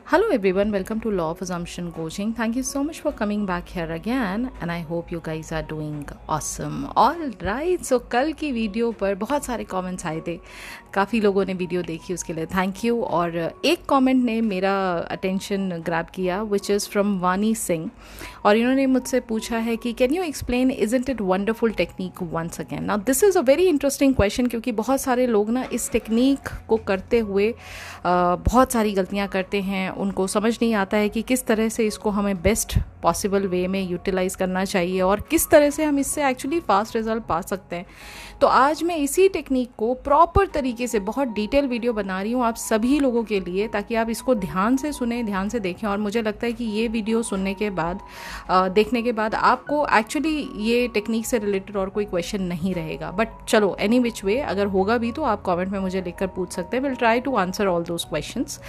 Hello everyone, welcome to Law of Assumption Coaching. Thank you so much for coming back here again and I hope you guys are doing awesome. All right, so कल की video पर बहुत सारे comments आए थे, काफ़ी लोगों ने वीडियो देखी, उसके लिए थैंक यू। और एक कमेंट ने मेरा अटेंशन ग्रैब किया विच इज़ फ्रॉम वानी सिंह, और इन्होंने मुझसे पूछा है कि can you explain isn't it wonderful technique once again. Now this is a very interesting question, क्योंकि बहुत सारे लोग ना इस टेक्निक को करते हुए बहुत सारी गलतियाँ करते हैं। उनको समझ नहीं आता है कि किस तरह से इसको हमें बेस्ट पॉसिबल वे में यूटिलाइज़ करना चाहिए और किस तरह से हम इससे एक्चुअली फास्ट रिजल्ट पा सकते हैं। तो आज मैं इसी टेक्निक को प्रॉपर तरीके से बहुत डिटेल वीडियो बना रही हूँ आप सभी लोगों के लिए, ताकि आप इसको ध्यान से सुने, ध्यान से देखें। और मुझे लगता है कि ये वीडियो सुनने के बाद देखने के बाद आपको एक्चुअली ये टेक्निक से रिलेटेड और कोई क्वेश्चन नहीं रहेगा। बट चलो एनी विच वे, अगर होगा भी तो आप कमेंट में मुझे लिखकर पूछ सकते हैं। Will try to answer all those questions.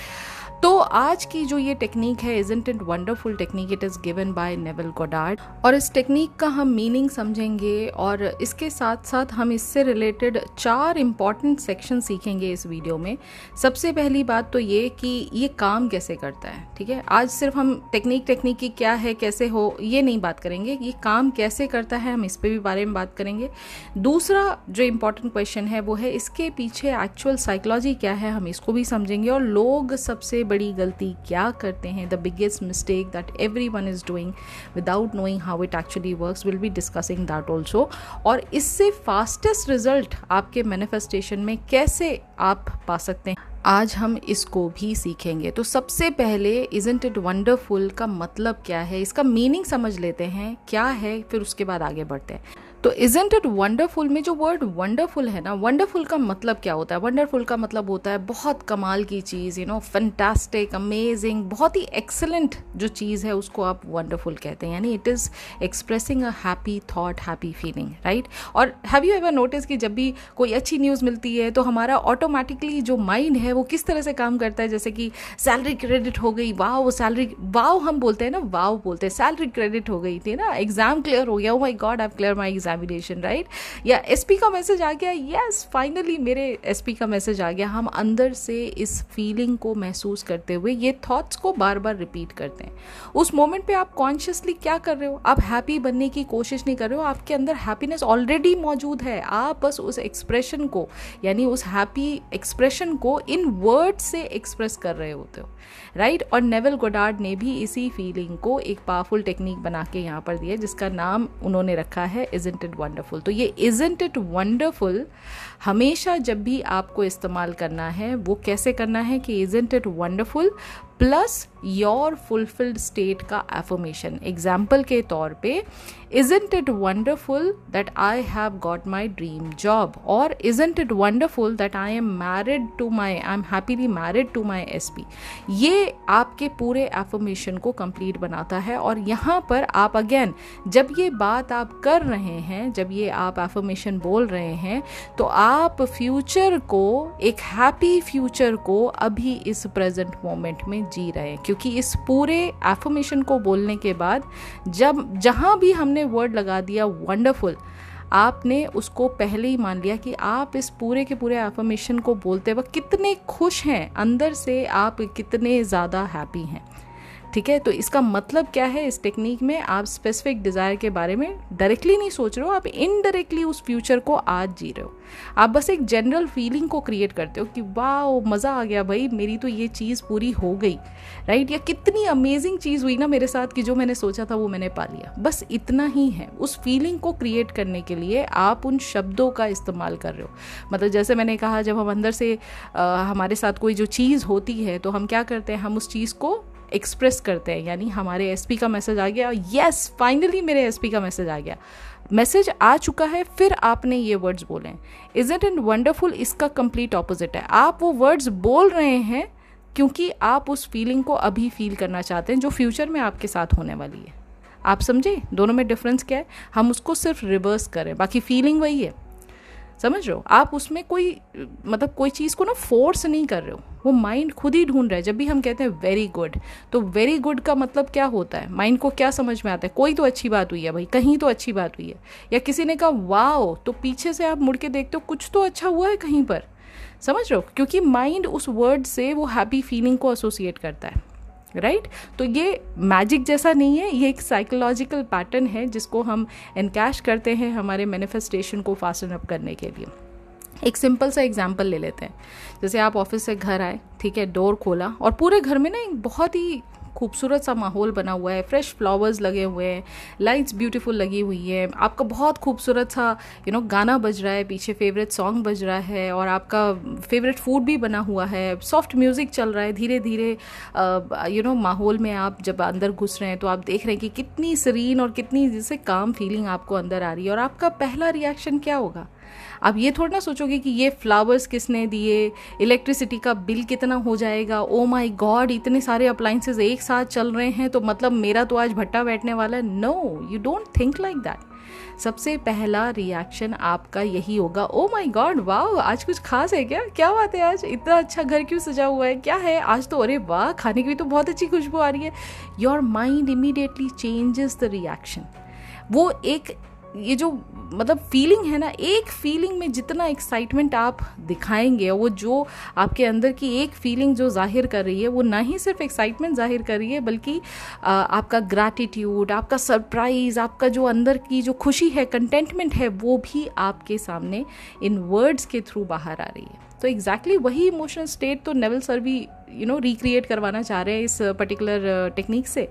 तो आज की जो ये टेक्निक है isn't it wonderful technique, it is given by Neville Goddard. और इस टेक्निक का हम मीनिंग समझेंगे और इसके साथ साथ हम इससे रिलेटेड 4 इंपॉर्टेंट सेक्शन सीखेंगे इस वीडियो में। सबसे पहली बात तो ये कि ये काम कैसे करता है, ठीक है। आज सिर्फ हम टेक्निक की क्या है, कैसे हो, ये नहीं बात करेंगे, ये काम कैसे करता है हम इस पे भी बारे में बात करेंगे। दूसरा जो इम्पॉर्टेंट क्वेश्चन है वो है इसके पीछे एक्चुअल साइकोलॉजी क्या है, हम इसको भी समझेंगे। और लोग सबसे बड़ी गलती क्या करते हैं, the biggest mistake that everyone is doing without knowing how it actually works, will be discussing that also. और इससे फास्टेस्ट रिजल्ट आपके मैनिफेस्टेशन में कैसे आप पा सकते हैं, आज हम इसको भी सीखेंगे। तो सबसे पहले इजंट इट वंडरफुल का मतलब क्या है, इसका मीनिंग समझ लेते हैं क्या है, फिर उसके बाद आगे बढ़ते हैं। तो इजंट इट वंडरफुल में जो वर्ड वंडरफुल है ना, वंडरफुल का मतलब क्या होता है? वंडरफुल का मतलब होता है बहुत कमाल की चीज़, फैंटास्टिक, अमेजिंग, बहुत ही एक्सेलेंट जो चीज़ है उसको आप वंडरफुल कहते हैं। यानी it is expressing a happy thought, happy feeling, right. और हैव यू एवर नोटिस कि जब भी कोई अच्छी न्यूज़ मिलती है तो हमारा ऑटोमेटिकली जो माइंड है वो किस तरह से काम करता है? जैसे कि सैलरी क्रेडिट हो गई, वाओ सैलरी, वाओ हम बोलते हैं ना, वाओ बोलते हैं, सैलरी क्रेडिट हो गई थी ना, एग्जाम क्लियर हो गया, oh my God I have clear my examination, right. या एसपी का मैसेज आ गया, यस फाइनली मेरे एसपी का मैसेज आ गया। हम अंदर से इस फीलिंग को महसूस करते हुए ये थॉट्स को बार बार रिपीट करते हैं। उस मोमेंट पे आप कॉन्शियसली क्या कर रहे हो? आप हैप्पी बनने की कोशिश नहीं कर रहे हो, आपके अंदर हैप्पीनेस ऑलरेडी मौजूद है। आप बस उस एक्सप्रेशन को, यानी उस हैप्पी एक्सप्रेशन को इन वर्ड से एक्सप्रेस कर रहे होते हो, राइट। और नेविल गोडार्ड ने भी इसी फीलिंग को एक पावरफुल टेक्निक बना के यहाँ पर दिया, जिसका नाम उन्होंने रखा है इजंट इट वंडरफुल। तो ये इजंट इट वंडरफुल हमेशा जब भी आपको इस्तेमाल करना है वो कैसे करना है कि isn't it wonderful plus your fulfilled state का एफर्मेशन। एग्जाम्पल के तौर पे, isn't it wonderful that I have got my dream job, और isn't it wonderful that I am happily married to my SP. ये आपके पूरे एफर्मेशन को complete बनाता है। और यहाँ पर आप अगेन जब ये बात आप कर रहे हैं, जब ये आप एफर्मेशन बोल रहे हैं, तो आप फ्यूचर को, एक हैप्पी फ्यूचर को अभी इस प्रेजेंट मोमेंट में जी रहे हैं। क्योंकि इस पूरे एफर्मेशन को बोलने के बाद जहां भी हमने वर्ड लगा दिया वंडरफुल, आपने उसको पहले ही मान लिया कि आप इस पूरे के पूरे एफर्मेशन को बोलते वक्त कितने खुश हैं, अंदर से आप कितने ज़्यादा हैप्पी हैं, ठीक है। तो इसका मतलब क्या है, इस टेक्निक में आप स्पेसिफिक डिज़ायर के बारे में डायरेक्टली नहीं सोच रहे हो, आप इनडायरेक्टली उस फ्यूचर को आज जी रहे हो। आप बस एक जनरल फीलिंग को क्रिएट करते हो कि वाओ मज़ा आ गया भाई, मेरी तो ये चीज़ पूरी हो गई, राइट। या कितनी अमेजिंग चीज़ हुई ना मेरे साथ कि जो मैंने सोचा था वो मैंने पा लिया। बस इतना ही है। उस फीलिंग को क्रिएट करने के लिए आप उन शब्दों का इस्तेमाल कर रहे हो। मतलब जैसे मैंने कहा, जब हम अंदर से हमारे साथ कोई जो चीज़ होती है तो हम क्या करते हैं, हम उस चीज़ को एक्सप्रेस करते हैं। यानी हमारे एसपी का मैसेज आ गया, यस फाइनली मेरे एसपी का मैसेज आ गया, मैसेज आ चुका है, फिर आपने ये वर्ड्स बोले। इजंट इट वंडरफुल इसका कंप्लीट ऑपोजिट है। आप वो वर्ड्स बोल रहे हैं क्योंकि आप उस फीलिंग को अभी फील करना चाहते हैं जो फ्यूचर में आपके साथ होने वाली है। आप समझे दोनों में डिफरेंस क्या है? हम उसको सिर्फ रिवर्स करें, बाकी फीलिंग वही है। समझ रहे हो? आप उसमें कोई चीज़ को ना फोर्स नहीं कर रहे हो, वो माइंड खुद ही ढूंढ रहा है। जब भी हम कहते हैं वेरी गुड, तो वेरी गुड का मतलब क्या होता है? माइंड को क्या समझ में आता है? कोई तो अच्छी बात हुई है भाई, कहीं तो अच्छी बात हुई है। या किसी ने कहा वाओ, तो पीछे से आप मुड़ के देखते हो कुछ तो अच्छा हुआ है कहीं पर। समझ रहे हो? क्योंकि माइंड उस वर्ड से वो हैप्पी फीलिंग को एसोसिएट करता है। राइट तो ये मैजिक जैसा नहीं है, ये एक साइकोलॉजिकल पैटर्न है जिसको हम एनकैश करते हैं हमारे मैनिफेस्टेशन को फास्टन अप करने के लिए। एक सिंपल सा एग्जांपल ले लेते हैं। जैसे आप ऑफिस से घर आए, ठीक है, डोर खोला और पूरे घर में ना एक बहुत ही खूबसूरत सा माहौल बना हुआ है, फ्रेश फ्लावर्स लगे हुए हैं, लाइट्स ब्यूटीफुल लगी हुई है, आपका बहुत खूबसूरत सा गाना बज रहा है, पीछे फेवरेट सॉन्ग बज रहा है और आपका फेवरेट फूड भी बना हुआ है, सॉफ्ट म्यूज़िक चल रहा है। धीरे धीरे माहौल में आप जब अंदर घुस रहे हैं तो आप देख रहे हैं कि कितनी सीरीन और कितनी जैसे काम फीलिंग आपको अंदर आ रही है। और आपका पहला रिएक्शन क्या होगा? आप ये थोड़ा ना सोचोगे कि ये फ्लावर्स किसने दिए, इलेक्ट्रिसिटी का बिल कितना हो जाएगा, ओ माय गॉड इतने सारे अप्लाइंसेस एक साथ चल रहे हैं तो मतलब मेरा तो आज भट्टा बैठने वाला है। No, you don't think like that. सबसे पहला रिएक्शन आपका यही होगा, ओ माय गॉड वाह आज कुछ खास है क्या, क्या बात है, आज इतना अच्छा घर क्यों सजा हुआ है, क्या है आज तो, अरे वाह खाने की भी तो बहुत अच्छी खुशबू आ रही है। Your mind immediately changes the reaction. वो एक ये जो मतलब फीलिंग है ना, एक फीलिंग में जितना एक्साइटमेंट आप दिखाएंगे, वो जो आपके अंदर की एक फीलिंग जो जाहिर कर रही है, वो ना ही सिर्फ एक्साइटमेंट जाहिर कर रही है बल्कि आपका ग्रैटिट्यूड, आपका सरप्राइज, आपका जो अंदर की जो खुशी है, कंटेंटमेंट है, वो भी आपके सामने इन वर्ड्स के थ्रू बाहर आ रही है। तो एग्जैक्टली वही इमोशनल स्टेट तो नेविल सर भी रिक्रिएट करवाना चाह रहे हैं इस पर्टिकुलर टेक्निक से,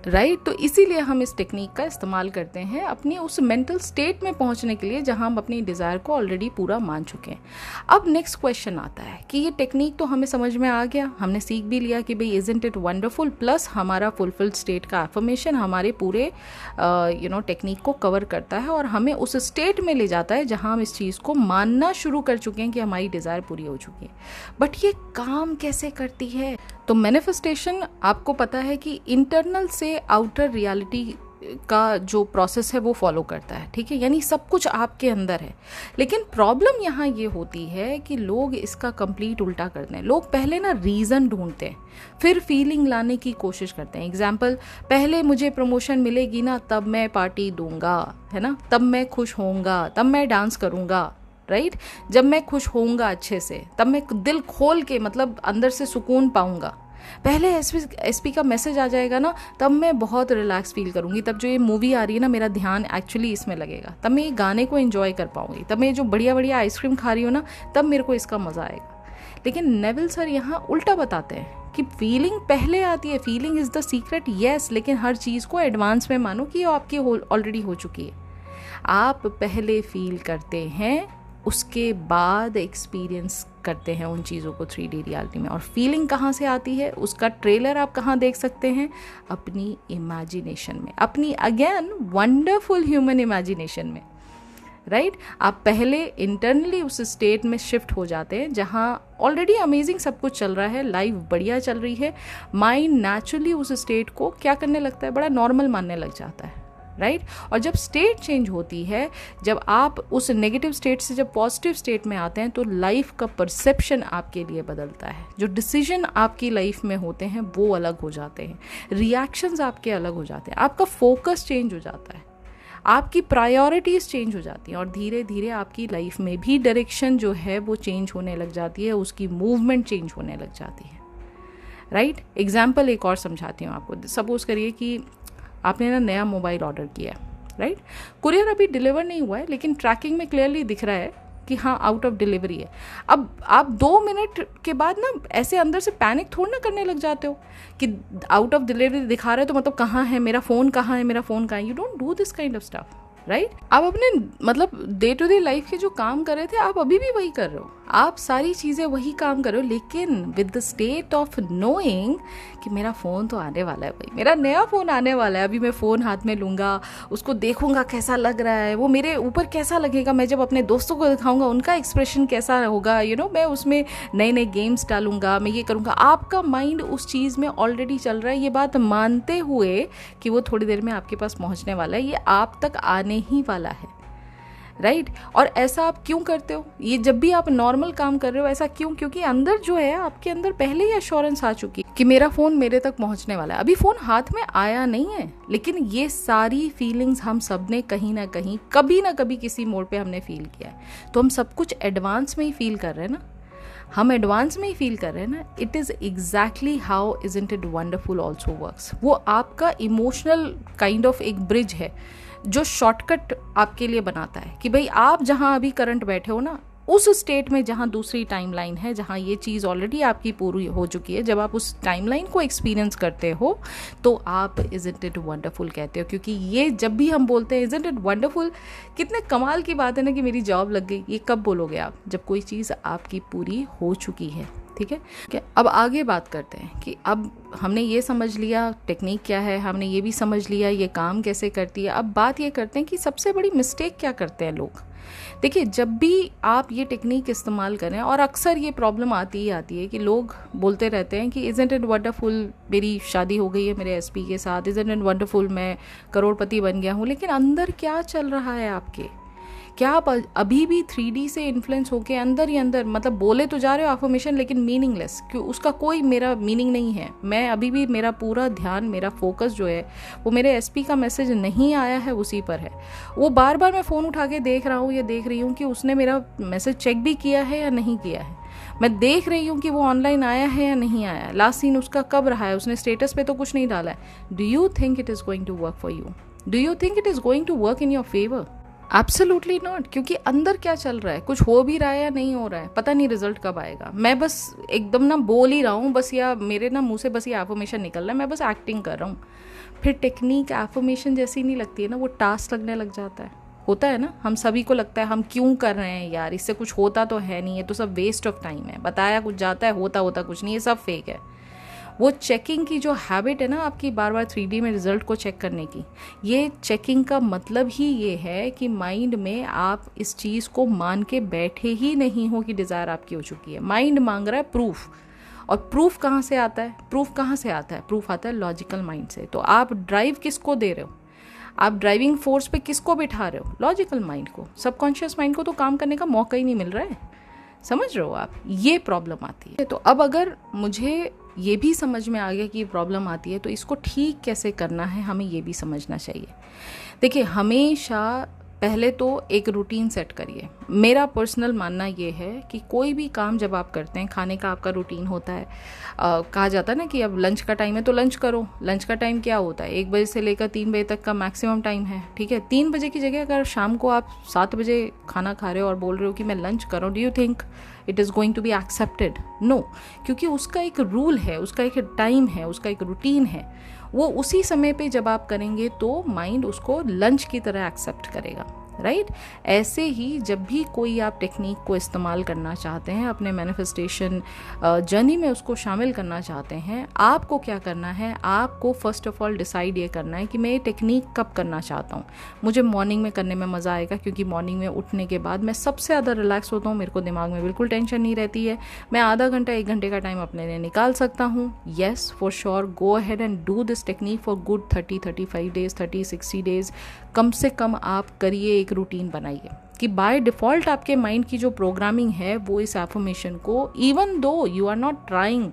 राइट। तो इसीलिए हम इस टेक्निक का इस्तेमाल करते हैं अपनी उस मेंटल स्टेट में पहुंचने के लिए जहां हम अपनी डिज़ायर को ऑलरेडी पूरा मान चुके हैं। अब नेक्स्ट क्वेश्चन आता है कि ये टेक्निक तो हमें समझ में आ गया, हमने सीख भी लिया कि भाई इजंट इट वंडरफुल, प्लस हमारा फुलफिल्ड स्टेट का एफर्मेशन हमारे पूरे टेक्निक को कवर करता है और हमें उस स्टेट में ले जाता है जहां हम इस चीज़ को मानना शुरू कर चुके हैं कि हमारी डिज़ायर पूरी हो चुकी है। बट ये काम कैसे करती है? तो मैनिफेस्टेशन आपको पता है कि इंटरनल से आउटर रियलिटी का जो प्रोसेस है वो फॉलो करता है, ठीक है, यानी सब कुछ आपके अंदर है। लेकिन प्रॉब्लम यहाँ ये होती है कि लोग इसका कंप्लीट उल्टा करते हैं। लोग पहले ना रीज़न ढूंढते हैं, फिर फीलिंग लाने की कोशिश करते हैं। एग्जाम्पल, पहले मुझे प्रमोशन मिलेगी ना तब मैं पार्टी दूंगा, है ना, तब मैं खुश होऊंगा, तब मैं डांस करूंगा, राइट। जब मैं खुश होऊंगा अच्छे से तब मैं दिल खोल के मतलब अंदर से सुकून पाऊंगा। पहले एसपी का मैसेज आ जाएगा ना तब मैं बहुत रिलैक्स फील करूंगी, तब जो ये मूवी आ रही है ना मेरा ध्यान एक्चुअली इसमें लगेगा, तब मैं ये गाने को एंजॉय कर पाऊंगी, तब मैं जो बढ़िया बढ़िया आइसक्रीम खा रही हूँ ना तब मेरे को इसका मज़ा आएगा। लेकिन नेविल सर यहाँ उल्टा बताते हैं कि फीलिंग पहले आती है, feeling is the secret, yes, लेकिन हर चीज़ को एडवांस में मानो कि ये आपकी ऑलरेडी हो चुकी है। आप पहले फील करते हैं, उसके बाद एक्सपीरियंस करते हैं उन चीज़ों को 3D रियलिटी में। और फीलिंग कहाँ से आती है, उसका ट्रेलर आप कहाँ देख सकते हैं? अपनी इमेजिनेशन में, अपनी अगेन वंडरफुल ह्यूमन इमेजिनेशन में, राइट। आप पहले इंटरनली उस स्टेट में शिफ्ट हो जाते हैं जहाँ ऑलरेडी अमेजिंग सब कुछ चल रहा है, लाइफ बढ़िया चल रही है। माइंड नेचुरली उस स्टेट को क्या करने लगता है, बड़ा नॉर्मल मानने लग जाता है, राइट। और जब स्टेट चेंज होती है, जब आप उस नेगेटिव स्टेट से जब पॉजिटिव स्टेट में आते हैं तो लाइफ का परसेप्शन आपके लिए बदलता है। जो डिसीजन आपकी लाइफ में होते हैं वो अलग हो जाते हैं, रिएक्शंस आपके अलग हो जाते हैं, आपका फोकस चेंज हो जाता है, आपकी प्रायोरिटीज़ चेंज हो जाती हैं और धीरे धीरे आपकी लाइफ में भी डायरेक्शन जो है वो चेंज होने लग जाती है, उसकी मूवमेंट चेंज होने लग जाती है, राइट। एग्जाम्पल एक और समझाती हूँ आपको। सपोज करिए कि आपने ना नया मोबाइल ऑर्डर किया है, राइट। कुरियर अभी डिलीवर नहीं हुआ है लेकिन ट्रैकिंग में क्लियरली दिख रहा है कि हाँ आउट ऑफ डिलीवरी है। अब आप 2 मिनट के बाद ना ऐसे अंदर से पैनिक थोड़ा ना करने लग जाते हो कि आउट ऑफ डिलीवरी दिखा रहा है तो मतलब कहाँ है मेरा फ़ोन, कहाँ है मेरा फ़ोन, कहाँ है। You don't do this kind of stuff, right. आप अपने मतलब डे टू डे लाइफ के जो काम कर रहे थे आप अभी भी वही कर रहे हो, आप सारी चीज़ें वही काम कर रहे हो, लेकिन with the state of knowing कि मेरा फ़ोन तो आने वाला है, भाई मेरा नया फ़ोन आने वाला है, अभी मैं फ़ोन हाथ में लूँगा, उसको देखूँगा कैसा लग रहा है, वो मेरे ऊपर कैसा लगेगा, मैं जब अपने दोस्तों को दिखाऊँगा उनका एक्सप्रेशन कैसा होगा, मैं उसमें नए नए गेम्स डालूँगा, मैं ये करूँगा। आपका माइंड उस चीज़ में ऑलरेडी चल रहा है, ये बात मानते हुए कि वो थोड़ी देर में आपके पास पहुँचने वाला है, ये आप तक आने ही वाला है, राइट। और ऐसा आप क्यों करते हो? ये जब भी आप नॉर्मल काम कर रहे हो ऐसा क्यों? क्योंकि अंदर जो है आपके अंदर पहले ही एश्योरेंस आ चुकी कि मेरा फ़ोन मेरे तक पहुंचने वाला है। अभी फ़ोन हाथ में आया नहीं है, लेकिन ये सारी फीलिंग्स हम सब ने कहीं ना कहीं कभी ना कभी किसी मोड़ पे हमने फील किया है, तो हम सब कुछ एडवांस में ही फील कर रहे हैं ना। हम एडवांस में ही फील कर रहे हैं ना, it is exactly how isn't it wonderful also works. वो आपका इमोशनल काइंड ऑफ एक ब्रिज है जो शॉर्टकट आपके लिए बनाता है कि भाई आप जहाँ अभी करंट बैठे हो ना, उस स्टेट में जहाँ दूसरी टाइमलाइन है, जहाँ ये चीज़ ऑलरेडी आपकी पूरी हो चुकी है, जब आप उस टाइमलाइन को एक्सपीरियंस करते हो तो आप इजंट इट वंडरफुल कहते हो। क्योंकि ये जब भी हम बोलते हैं इजंट इट वंडरफुल, कितने कमाल की बात है ना कि मेरी जॉब लग गई, ये कब बोलोगे आप? जब कोई चीज़ आपकी पूरी हो चुकी है। ठीक है, अब आगे बात करते हैं कि अब हमने ये समझ लिया टेक्निक क्या है, हमने ये भी समझ लिया ये काम कैसे करती है। अब बात ये करते हैं कि सबसे बड़ी मिस्टेक क्या करते हैं लोग। देखिए, जब भी आप ये टेक्निक इस्तेमाल करें, और अक्सर ये प्रॉब्लम आती ही आती है कि लोग बोलते रहते हैं कि इज़न्ट इट वंडरफुल, मेरी शादी हो गई है मेरे एसपी के साथ, इज़न्ट इट वंडरफुल, मैं करोड़पति बन गया हूँ। लेकिन अंदर क्या चल रहा है आपके? क्या आप अभी भी 3D से इन्फ्लुएंस होके अंदर ही अंदर, मतलब बोले तो जा रहे हो अफर्मेशन लेकिन मीनिंगलेस, क्यों? उसका कोई मेरा मीनिंग नहीं है। मैं अभी भी, मेरा पूरा ध्यान, मेरा फोकस जो है वो मेरे एसपी का मैसेज नहीं आया है उसी पर है। वो बार बार मैं फ़ोन उठा के देख रहा हूँ या देख रही हूँ कि उसने मेरा मैसेज चेक भी किया है या नहीं किया है। मैं देख रही हूँ कि वो ऑनलाइन आया है या नहीं आया, लास्ट सीन उसका कब रहा है, उसने स्टेटस पे तो कुछ नहीं डाला है। Do you think it is going to work for you? Do you think it is going to work in your favour? Absolutely not. क्योंकि अंदर क्या चल रहा है, कुछ हो भी रहा है या नहीं हो रहा है, पता नहीं रिजल्ट कब आएगा। मैं बस एकदम ना बोल ही रहा हूँ बस, या मेरे ना मुंह से बस ये एफर्मेशन निकल रहा है, मैं बस एक्टिंग कर रहा हूँ। फिर टेक्निक एफर्मेशन जैसी नहीं लगती है ना, वो टास्क लगने लग जाता है। होता है ना, हम सभी को लगता है हम क्यों कर रहे हैं यार, इससे कुछ होता तो है नहीं, है तो सब वेस्ट ऑफ टाइम है, बताया कुछ जाता है, होता कुछ नहीं, ये सब फेक है। वो चेकिंग की जो हैबिट है ना आपकी, बार बार 3D में रिजल्ट को चेक करने की, ये चेकिंग का मतलब ही ये है कि माइंड में आप इस चीज़ को मान के बैठे ही नहीं हो कि डिज़ायर आपकी हो चुकी है। माइंड मांग रहा है प्रूफ, और प्रूफ कहाँ से आता है? प्रूफ आता है लॉजिकल माइंड से। तो आप ड्राइव किसको दे रहे हो? आप ड्राइविंग फोर्स पे किसको बिठा रहे हो? लॉजिकल माइंड को। सबकॉन्शियस माइंड को तो काम करने का मौका ही नहीं मिल रहा है। समझ रहे हो आप? ये प्रॉब्लम आती है। तो अब अगर मुझे ये भी समझ में आ गया कि ये प्रॉब्लम आती है, तो इसको ठीक कैसे करना है हमें ये भी समझना चाहिए। देखिए, हमेशा पहले तो एक रूटीन सेट करिए। मेरा पर्सनल मानना ये है कि कोई भी काम जब आप करते हैं, खाने का आपका रूटीन होता है। कहा जाता है ना कि अब लंच का टाइम है तो लंच करो। लंच का टाइम क्या होता है? 1 बजे से लेकर 3 बजे तक का मैक्सिमम टाइम है। ठीक है, 3 बजे की जगह अगर शाम को आप 7 बजे खाना खा रहे हो और बोल रहे हो कि मैं लंच कर रहा हूँ, do you think it is going to be accepted? No, क्योंकि उसका एक रूल है, उसका एक टाइम है, उसका एक रूटीन है। वो उसी समय पे जब आप करेंगे तो माइंड उसको लंच की तरह एक्सेप्ट करेगा, राइट? ऐसे ही जब भी कोई आप टेक्निक को इस्तेमाल करना चाहते हैं, अपने मैनिफेस्टेशन जर्नी में उसको शामिल करना चाहते हैं, आपको क्या करना है? आपको फर्स्ट ऑफ ऑल डिसाइड ये करना है कि मैं ये टेक्निक कब करना चाहता हूँ। मुझे मॉर्निंग में करने में मज़ा आएगा, क्योंकि मॉर्निंग में उठने के बाद मैं सबसे ज़्यादा रिलैक्स होता हूँ, मेरे को दिमाग में बिल्कुल टेंशन नहीं रहती है। मैं आधा घंटा 1 घंटे का टाइम अपने लिए निकाल सकता हूँ। Yes, for sure, go ahead and do this technique for good 30-35 days, 30-60 days. कम से कम आप करिए, एक रूटीन बनाइए कि बाय डिफ़ॉल्ट आपके माइंड की जो प्रोग्रामिंग है वो इस एफर्मेशन को, even though you are not trying,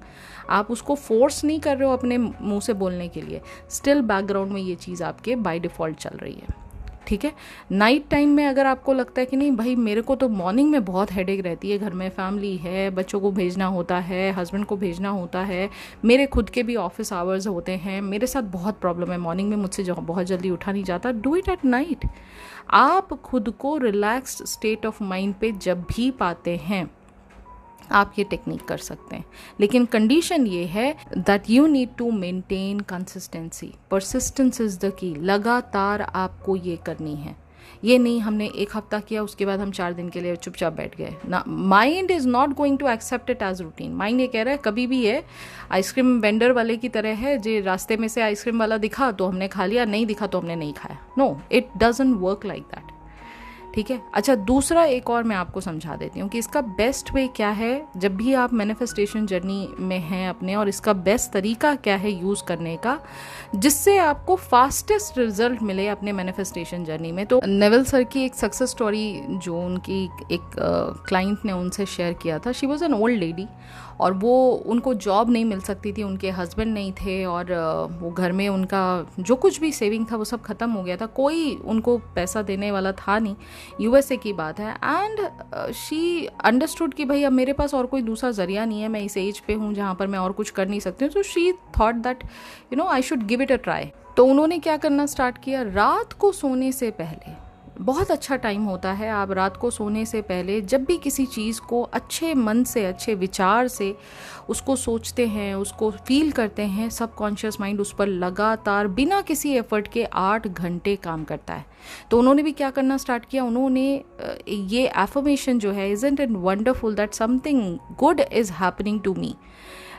आप उसको फोर्स नहीं कर रहे हो अपने मुंह से बोलने के लिए, स्टिल बैकग्राउंड में ये चीज़ आपके बाय डिफ़ॉल्ट चल रही है। ठीक है, नाइट टाइम में अगर आपको लगता है कि नहीं भाई मेरे को तो मॉर्निंग में बहुत हेडेक रहती है, घर में फैमिली है, बच्चों को भेजना होता है, हस्बैंड को भेजना होता है, मेरे खुद के भी ऑफिस आवर्स होते हैं, मेरे साथ बहुत प्रॉब्लम है, मॉर्निंग में मुझसे बहुत जल्दी उठा नहीं जाता, डू इट एट नाइट। आप खुद को रिलैक्स्ड स्टेट ऑफ माइंड पे जब भी पाते हैं आप ये टेक्निक कर सकते हैं। लेकिन कंडीशन ये है that you need to maintain consistency. Persistence is the key. लगातार आपको ये करनी है। ये नहीं हमने 1 हफ्ता किया उसके बाद हम 4 दिन के लिए चुपचाप बैठ गए ना। Mind is not going to accept it as routine. Mind ये कह रहा है कभी भी है आइसक्रीम वेंडर वाले की तरह है, जो रास्ते में से आइसक्रीम वाला दिखा तो हमने खा लिया, नहीं दिखा तो हमने नहीं खाया। No, it doesn't work like that. ठीक है, अच्छा दूसरा एक और मैं आपको समझा देती हूँ कि इसका बेस्ट वे क्या है जब भी आप मैनिफेस्टेशन जर्नी में हैं अपने, और इसका बेस्ट तरीका क्या है यूज़ करने का जिससे आपको फास्टेस्ट रिजल्ट मिले अपने मैनिफेस्टेशन जर्नी में। तो नेविल सर की एक सक्सेस स्टोरी जो उनकी एक क्लाइंट ने उनसे शेयर किया था। She was an old lady और वो उनको जॉब नहीं मिल सकती थी, उनके हस्बैंड नहीं थे और वो घर में उनका जो कुछ भी सेविंग था वो सब ख़त्म हो गया था, कोई उनको पैसा देने वाला था नहीं। यूएसए की बात है। एंड शी अंडरस्टूड कि भाई अब मेरे पास और कोई दूसरा ज़रिया नहीं है, मैं इस एज पे हूँ जहाँ पर मैं और कुछ कर नहीं सकती हूँ। तो she thought that I should give it a try. तो उन्होंने क्या करना स्टार्ट किया, रात को सोने से पहले, बहुत अच्छा टाइम होता है, आप रात को सोने से पहले जब भी किसी चीज़ को अच्छे मन से, अच्छे विचार से उसको सोचते हैं, उसको फील करते हैं, सबकॉन्शियस माइंड उस पर लगातार बिना किसी एफर्ट के 8 घंटे काम करता है। तो उन्होंने भी क्या करना स्टार्ट किया, उन्होंने ये एफर्मेशन जो है, isn't it wonderful that something good is happening to me,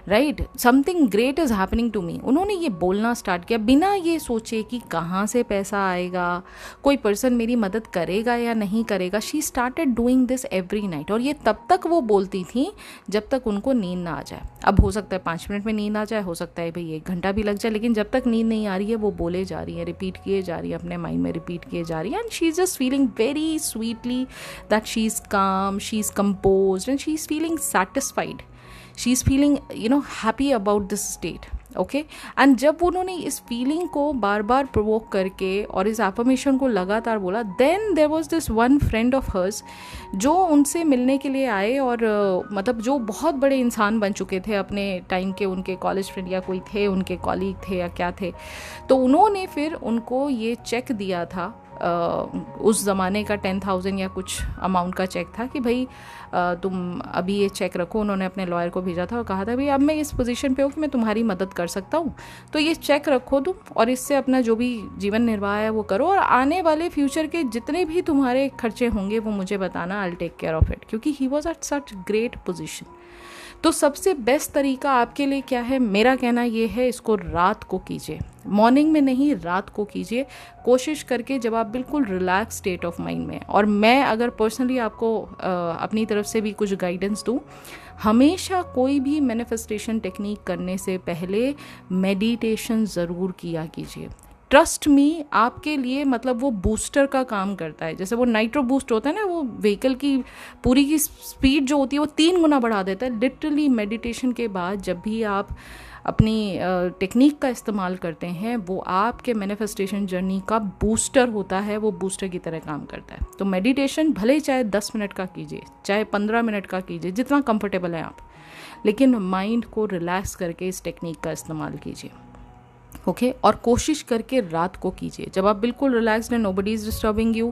right, something great is happening to me. उन्होंने ये बोलना स्टार्ट किया बिना ये सोचे कि कहाँ से पैसा आएगा, कोई पर्सन मेरी मदद करेगा या नहीं करेगा। She started doing this every night. और ये तब तक वो बोलती थी जब तक उनको नींद ना आ जाए। अब हो सकता है 5 मिनट में नींद आ जाए, हो सकता है भाई 1 घंटा भी लग जाए, लेकिन जब तक नींद नहीं आ रही है वो बोले जा रही है, रिपीट किए जा रही है, अपने माइंड में रिपीट किए जा रही है। And she is just feeling very sweetly that she is काम, she is composed and she is feeling satisfied, she is feeling happy about this state. Okay, and जब उन्होंने इस फीलिंग को बार बार प्रोवोक करके और इस एफर्मेशन को लगातार बोला, then there was this one friend of hers जो उनसे मिलने के लिए आए, और मतलब जो बहुत बड़े इंसान बन चुके थे अपने टाइम के, उनके कॉलेज फ्रेंड या कोई थे, उनके कॉलीग थे या क्या थे। तो उन्होंने फिर उनको ये चेक दिया था, उस ज़माने का 10,000 या कुछ अमाउंट का चेक था कि भाई तुम अभी ये चेक रखो। उन्होंने अपने लॉयर को भेजा था और कहा था भाई अब मैं इस पोजीशन पे हूँ कि मैं तुम्हारी मदद कर सकता हूँ, तो ये चेक रखो तुम, और इससे अपना जो भी जीवन निर्वाह है वो करो, और आने वाले फ्यूचर के जितने भी तुम्हारे खर्चे होंगे वो मुझे बताना, I will take care of it. क्योंकि he was at such great position. तो सबसे बेस्ट तरीका आपके लिए क्या है, मेरा कहना ये है, इसको रात को कीजिए, मॉर्निंग में नहीं, रात को कीजिए, कोशिश करके जब आप बिल्कुल रिलैक्स स्टेट ऑफ माइंड में। और मैं अगर पर्सनली आपको अपनी तरफ से भी कुछ गाइडेंस दूँ, हमेशा कोई भी मैनिफेस्टेशन टेक्निक करने से पहले मेडिटेशन ज़रूर किया कीजिए। ट्रस्ट मी, आपके लिए मतलब वो बूस्टर का काम करता है। जैसे वो नाइट्रो बूस्ट होता है ना, वो व्हीकल की पूरी की स्पीड जो होती है वो 3 गुना बढ़ा देता है। लिटरली मेडिटेशन के बाद जब भी आप अपनी टेक्निक का इस्तेमाल करते हैं, वो आपके मैनिफेस्टेशन जर्नी का बूस्टर होता है, वो बूस्टर की तरह काम करता है। तो मेडिटेशन भले चाहे 10 मिनट का कीजिए, चाहे 15 मिनट का कीजिए, जितना कंफर्टेबल है आप, लेकिन माइंड को रिलैक्स करके इस टेक्निक का इस्तेमाल कीजिए। ओके, और कोशिश करके रात को कीजिए जब आप बिल्कुल रिलैक्स्ड हैं, nobody is disturbing you,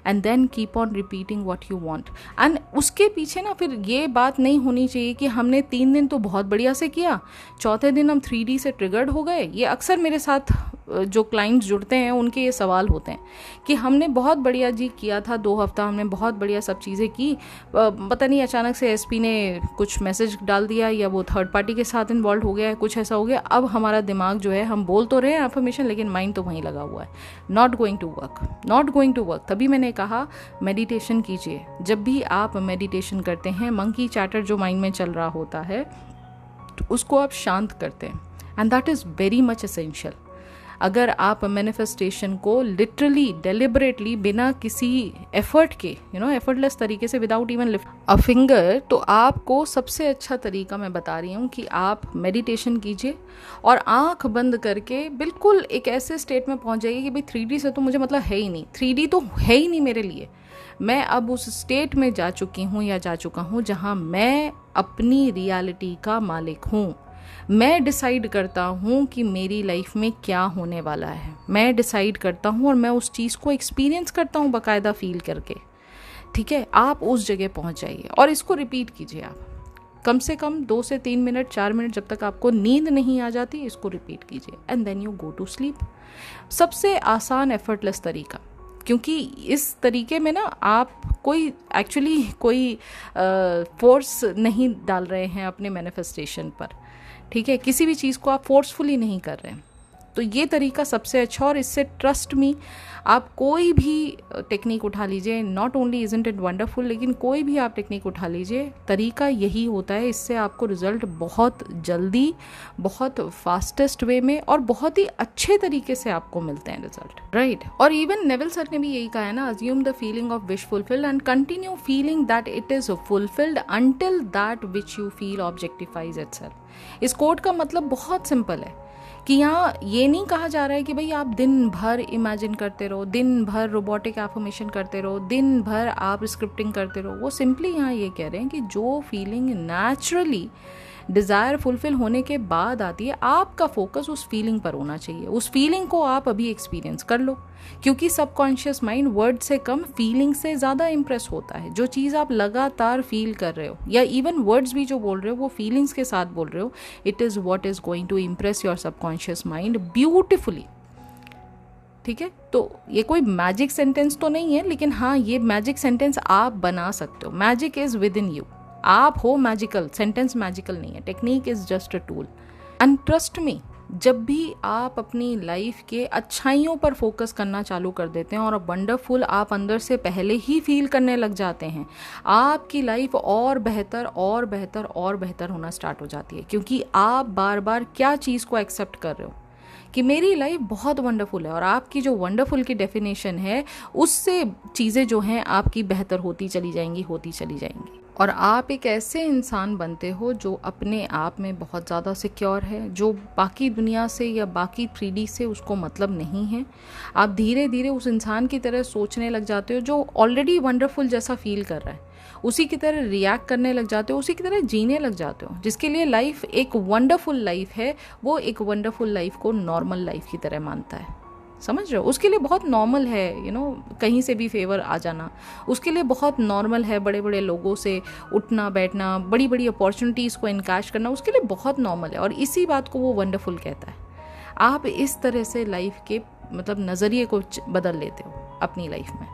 and then keep on repeating what you want. And उसके पीछे ना फिर ये बात नहीं होनी चाहिए कि हमने 3 दिन तो बहुत बढ़िया से किया, चौथे दिन हम 3D से ट्रिगर्ड हो गए। ये अक्सर मेरे साथ जो क्लाइंट्स जुड़ते हैं उनके ये सवाल होते हैं कि हमने बहुत बढ़िया जी किया था, 2 हफ्ता हमने बहुत बढ़िया सब चीज़ें की, पता नहीं अचानक से एसपी ने कुछ मैसेज डाल दिया या वो थर्ड पार्टी के साथ इन्वॉल्व हो गया है, कुछ ऐसा हो गया, अब हमारा दिमाग जो है, हम बोल तो रहे हैं अफर्मेशन लेकिन माइंड तो वहीं लगा हुआ है। Not going to work, not going to work. तभी मैंने कहा मेडिटेशन कीजिए। जब भी आप मेडिटेशन करते हैं, मंकी चैटर जो माइंड में चल रहा होता है तो उसको आप शांत करते हैं, and that is very much essential. अगर आप मैनिफेस्टेशन को लिटरली डेलिबरेटली बिना किसी एफर्ट के एफर्टलेस तरीके से, without even lift a finger, तो आपको सबसे अच्छा तरीका मैं बता रही हूँ कि आप मेडिटेशन कीजिए और आंख बंद करके बिल्कुल एक ऐसे स्टेट में पहुँच जाइए कि भाई 3D से तो मुझे मतलब है ही नहीं, 3D तो है ही नहीं मेरे लिए। मैं अब उस स्टेट में जा चुकी हूँ या जा चुका हूँ जहाँ मैं अपनी रियलिटी का मालिक हूँ। मैं डिसाइड करता हूँ कि मेरी लाइफ में क्या होने वाला है, मैं डिसाइड करता हूँ और मैं उस चीज़ को एक्सपीरियंस करता हूँ बाकायदा फील करके। ठीक है, आप उस जगह पहुँच जाइए और इसको रिपीट कीजिए आप कम से कम 2 से 3 मिनट, 4 मिनट, जब तक आपको नींद नहीं आ जाती इसको रिपीट कीजिए, and then you go to sleep. सबसे आसान एफर्टलेस तरीका, क्योंकि इस तरीके में ना आप कोई फोर्स नहीं डाल रहे हैं अपने मैनिफेस्टेशन पर। ठीक है, किसी भी चीज़ को आप फोर्सफुली नहीं कर रहे हैं, तो ये तरीका सबसे अच्छा। और इससे ट्रस्ट मी, आप कोई भी टेक्निक उठा लीजिए, not only isn't it wonderful, लेकिन कोई भी आप टेक्निक उठा लीजिए, तरीका यही होता है। इससे आपको रिजल्ट बहुत जल्दी, बहुत फास्टेस्ट वे में और बहुत ही अच्छे तरीके से आपको मिलते हैं रिजल्ट, राइट। और इवन नेविल सर ने भी यही कहा है ना, assume the feeling of wish fulfilled and continue feeling that it is fulfilled until that which you feel objectifies itself. इस कोट का मतलब बहुत सिंपल है कि यहाँ ये नहीं कहा जा रहा है कि भाई आप दिन भर इमेजिन करते रहो, दिन भर रोबोटिक एफर्मेशन करते रहो, दिन भर आप स्क्रिप्टिंग करते रहो। वो सिंपली यहाँ ये कह रहे हैं कि जो फीलिंग नेचुरली डिज़ायर फुलफिल होने के बाद आती है, आपका फोकस उस फीलिंग पर होना चाहिए। उस फीलिंग को आप अभी एक्सपीरियंस कर लो, क्योंकि सबकॉन्शियस माइंड वर्ड से कम फीलिंग से ज़्यादा इम्प्रेस होता है। जो चीज़ आप लगातार फील कर रहे हो, या इवन वर्ड्स भी जो बोल रहे हो वो फीलिंग्स के साथ बोल रहे हो, it is what is going to impress your subconscious mind beautifully. ठीक है, तो ये कोई मैजिक सेंटेंस तो नहीं है, लेकिन हाँ ये मैजिक सेंटेंस आप बना सकते हो। Magic is with in you, आप हो मैजिकल, सेंटेंस मैजिकल नहीं है, technique is just a tool. And trust me, जब भी आप अपनी लाइफ के अच्छाइयों पर फोकस करना चालू कर देते हैं और वंडरफुल आप अंदर से पहले ही फील करने लग जाते हैं, आपकी लाइफ और बेहतर और बेहतर और बेहतर होना स्टार्ट हो जाती है। क्योंकि आप बार बार क्या चीज़ को एक्सेप्ट कर रहे हो कि मेरी लाइफ बहुत वंडरफुल है, और आपकी जो वंडरफुल की डेफिनेशन है उससे चीज़ें जो हैं आपकी बेहतर होती चली जाएंगी, होती चली जाएंगी। और आप एक ऐसे इंसान बनते हो जो अपने आप में बहुत ज़्यादा सिक्योर है, जो बाकी दुनिया से या बाकी 3D से उसको मतलब नहीं है। आप धीरे धीरे उस इंसान की तरह सोचने लग जाते हो जो ऑलरेडी वंडरफुल जैसा फील कर रहा है, उसी की तरह रिएक्ट करने लग जाते हो, उसी की तरह जीने लग जाते हो। जिसके लिए लाइफ एक वंडरफुल लाइफ है, वो एक वंडरफुल लाइफ को नॉर्मल लाइफ की तरह मानता है। समझ रहे हो? उसके लिए बहुत नॉर्मल है कहीं से भी फेवर आ जाना। उसके लिए बहुत नॉर्मल है बड़े बड़े लोगों से उठना बैठना, बड़ी बड़ी अपॉर्चुनिटीज़ को इनकैश करना, उसके लिए बहुत नॉर्मल है। और इसी बात को वो वंडरफुल कहता है। आप इस तरह से लाइफ के नज़रिए को बदल लेते हो अपनी लाइफ में।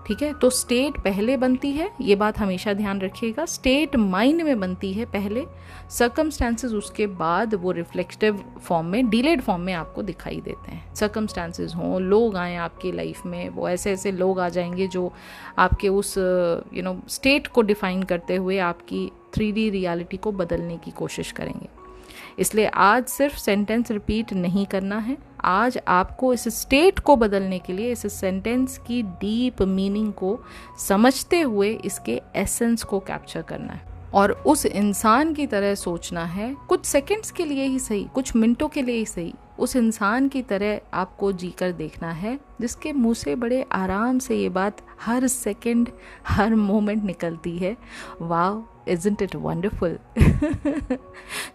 ठीक है, तो स्टेट पहले बनती है, ये बात हमेशा ध्यान रखिएगा। स्टेट माइंड में बनती है पहले, सर्कमस्टांसेस उसके बाद वो रिफ्लेक्टिव फॉर्म में, डिलेड फॉर्म में आपको दिखाई देते हैं। सर्कमस्टांसेस हों, लोग आए आपकी लाइफ में, वो ऐसे ऐसे लोग आ जाएंगे जो आपके उस स्टेट को डिफाइन करते हुए आपकी 3D रियलिटी को बदलने की कोशिश करेंगे। इसलिए आज सिर्फ सेंटेंस रिपीट नहीं करना है, आज आपको इस स्टेट को बदलने के लिए इस सेंटेंस की डीप मीनिंग को समझते हुए इसके एसेंस को कैप्चर करना है और उस इंसान की तरह सोचना है। कुछ सेकंड्स के लिए ही सही, कुछ मिनटों के लिए ही सही, उस इंसान की तरह आपको जीकर देखना है जिसके मुंह से बड़े आराम से ये बात हर सेकंड हर मोमेंट निकलती है, वाओ इज़न्ट इट वंडरफुल।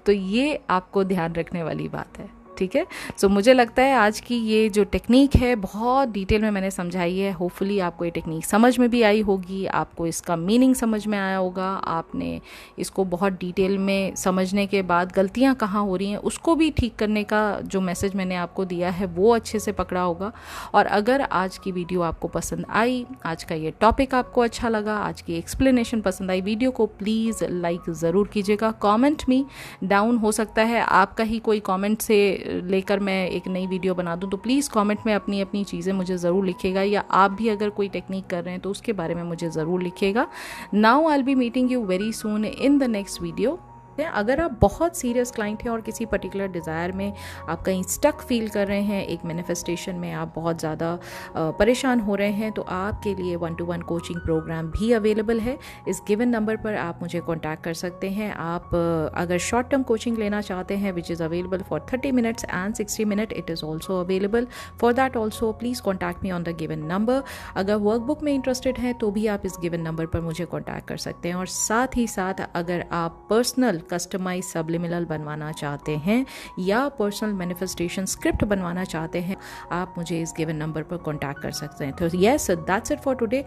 तो ये आपको ध्यान रखने वाली बात है। ठीक है, सो मुझे लगता है आज की ये जो टेक्निक है बहुत डिटेल में मैंने समझाई है। होपफुली आपको ये टेक्निक समझ में भी आई होगी, आपको इसका मीनिंग समझ में आया होगा, आपने इसको बहुत डिटेल में समझने के बाद गलतियां कहाँ हो रही हैं उसको भी ठीक करने का जो मैसेज मैंने आपको दिया है वो अच्छे से पकड़ा होगा। और अगर आज की वीडियो आपको पसंद आई, आज का ये टॉपिक आपको अच्छा लगा, आज की एक्सप्लेनेशन पसंद आई, वीडियो को प्लीज़ लाइक ज़रूर कीजिएगा। कॉमेंट मी डाउन, हो सकता है आपका ही कोई कॉमेंट से लेकर मैं एक नई वीडियो बना दूं, तो प्लीज़ कमेंट में अपनी अपनी चीज़ें मुझे ज़रूर लिखिएगा, या आप भी अगर कोई टेक्निक कर रहे हैं तो उसके बारे में मुझे ज़रूर लिखिएगा। Now I will be meeting you very soon in the next video. अगर आप बहुत सीरियस क्लाइंट हैं और किसी पर्टिकुलर डिज़ायर में आप कहीं स्टक फील कर रहे हैं, एक मैनिफेस्टेशन में आप बहुत ज़्यादा परेशान हो रहे हैं, तो आपके लिए 1-to-1 कोचिंग प्रोग्राम भी अवेलेबल है। इस गिवन नंबर पर आप मुझे कॉन्टैक्ट कर सकते हैं। आप अगर शॉर्ट टर्म कोचिंग लेना चाहते हैं which is available for 30 minutes and 60 minute, it is also available. For that also please contact me on the given number. अगर वर्कबुक में इंटरेस्टेड हैं तो भी आप इस गिवन नंबर पर मुझे कॉन्टैक्ट कर सकते हैं। और साथ ही साथ अगर आप पर्सनल कस्टमाइज सब्लिमिनल बनवाना चाहते हैं या पर्सनल मैनिफेस्टेशन स्क्रिप्ट बनवाना चाहते हैं, आप मुझे इस गिवन नंबर पर कॉन्टैक्ट कर सकते हैं। तो yes, that's it for today.